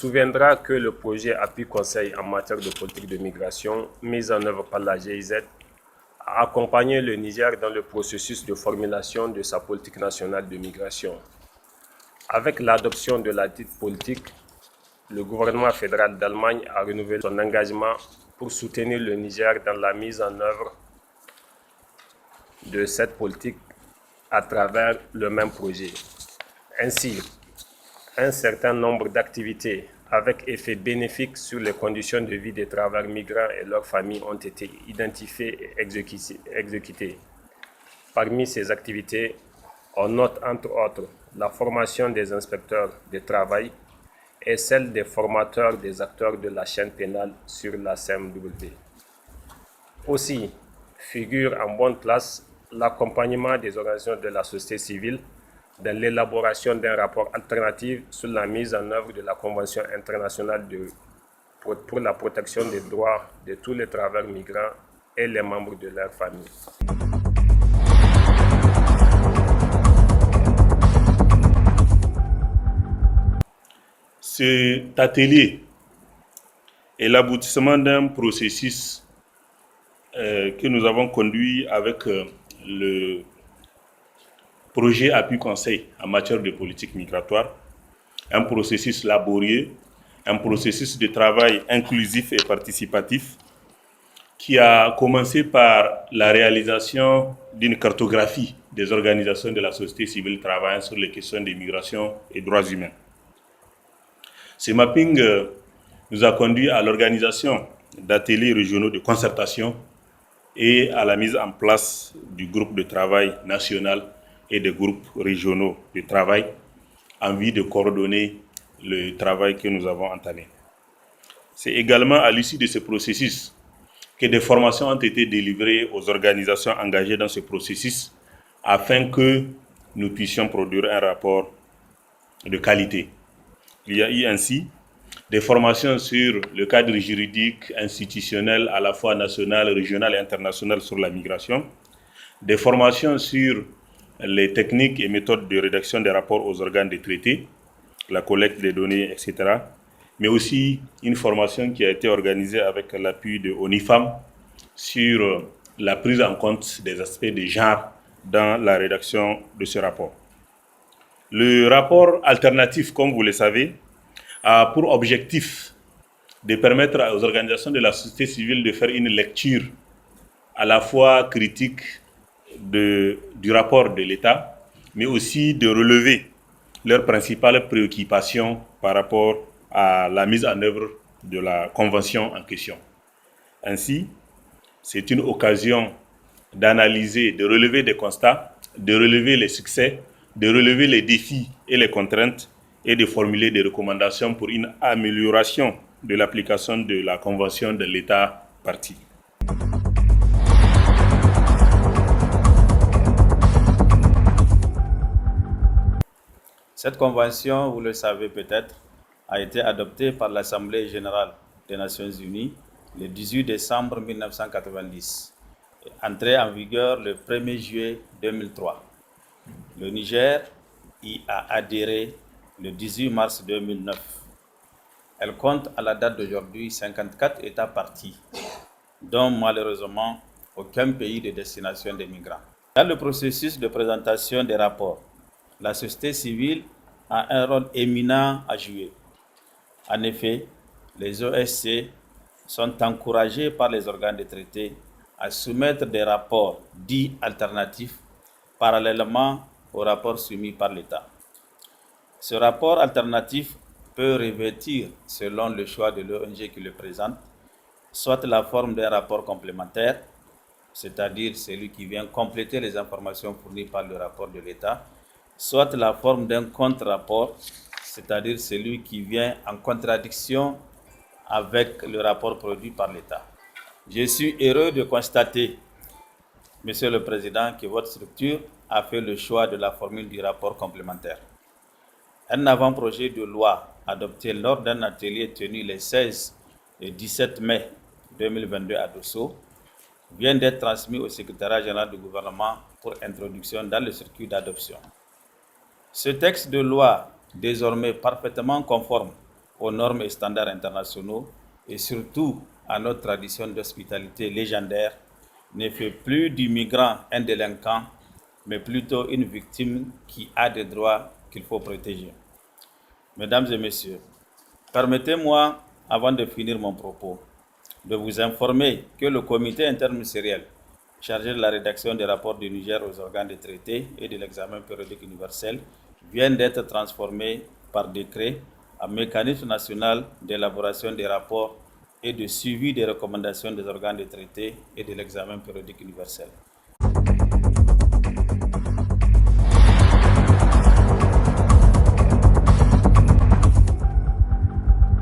souviendra que le projet Appui Conseil en matière de politique de migration, mis en œuvre par la GIZ, a accompagné le Niger dans le processus de formulation de sa politique nationale de migration. Avec l'adoption de la dite politique, le gouvernement fédéral d'Allemagne a renouvelé son engagement pour soutenir le Niger dans la mise en œuvre de cette politique à travers le même projet. Ainsi, un certain nombre d'activités avec effet bénéfique sur les conditions de vie des travailleurs migrants et leurs familles ont été identifiées et exécutées. Parmi ces activités, on note entre autres la formation des inspecteurs de travail et celle des formateurs des acteurs de la chaîne pénale sur la CMW. Aussi, figure en bonne place l'accompagnement des organisations de la société civile dans l'élaboration d'un rapport alternatif sur la mise en œuvre de la Convention internationale pour la protection des droits de tous les travailleurs migrants et les membres de leur famille. Cet atelier est l'aboutissement d'un processus que nous avons conduit avec le projet Appui Conseil en matière de politique migratoire, un processus laborieux, un processus de travail inclusif et participatif qui a commencé par la réalisation d'une cartographie des organisations de la société civile travaillant sur les questions de migration et droits humains. Ce mapping nous a conduit à l'organisation d'ateliers régionaux de concertation et à la mise en place du groupe de travail national et des groupes régionaux de travail en vue de coordonner le travail que nous avons entamé. C'est également à l'issue de ce processus que des formations ont été délivrées aux organisations engagées dans ce processus afin que nous puissions produire un rapport de qualité. Il y a eu ainsi des formations sur le cadre juridique, institutionnel, à la fois national, régional et international sur la migration, des formations sur les techniques et méthodes de rédaction des rapports aux organes des traités, la collecte des données, etc. Mais aussi une formation qui a été organisée avec l'appui de ONIFAM sur la prise en compte des aspects de genre dans la rédaction de ce rapport. Le rapport alternatif, comme vous le savez, a pour objectif de permettre aux organisations de la société civile de faire une lecture à la fois critique du rapport de l'État, mais aussi de relever leurs principales préoccupations par rapport à la mise en œuvre de la convention en question. Ainsi, c'est une occasion d'analyser, de relever des constats, de relever les succès, de relever les défis et les contraintes et de formuler des recommandations pour une amélioration de l'application de la convention de l'État partie. Cette convention, vous le savez peut-être, a été adoptée par l'Assemblée générale des Nations unies le 18 décembre 1990 et entrée en vigueur le 1er juillet 2003. Le Niger y a adhéré le 18 mars 2009. Elle compte à la date d'aujourd'hui 54 États parties, dont malheureusement aucun pays de destination des migrants. Dans le processus de présentation des rapports, la société civile a un rôle éminent à jouer. En effet, les OSC sont encouragés par les organes de traité à soumettre des rapports dits alternatifs parallèlement aux rapports soumis par l'État. Ce rapport alternatif peut revêtir, selon le choix de l'ONG qui le présente, soit la forme d'un rapport complémentaire, c'est-à-dire celui qui vient compléter les informations fournies par le rapport de l'État, soit la forme d'un contre-rapport, c'est-à-dire celui qui vient en contradiction avec le rapport produit par l'État. Je suis heureux de constater, Monsieur le Président, que votre structure a fait le choix de la formule du rapport complémentaire. Un avant-projet de loi adopté lors d'un atelier tenu les 16 et 17 mai 2022 à Dosso vient d'être transmis au secrétariat général du gouvernement pour introduction dans le circuit d'adoption. Ce texte de loi, désormais parfaitement conforme aux normes et standards internationaux et surtout à notre tradition d'hospitalité légendaire, ne fait plus du migrant un délinquant, mais plutôt une victime qui a des droits qu'il faut protéger. Mesdames et messieurs, permettez-moi, avant de finir mon propos, de vous informer que le comité interministériel chargé de la rédaction des rapports du Niger aux organes de traité et de l'examen périodique universel vient d'être transformé par décret en mécanisme national d'élaboration des rapports et de suivi des recommandations des organes de traité et de l'examen périodique universel.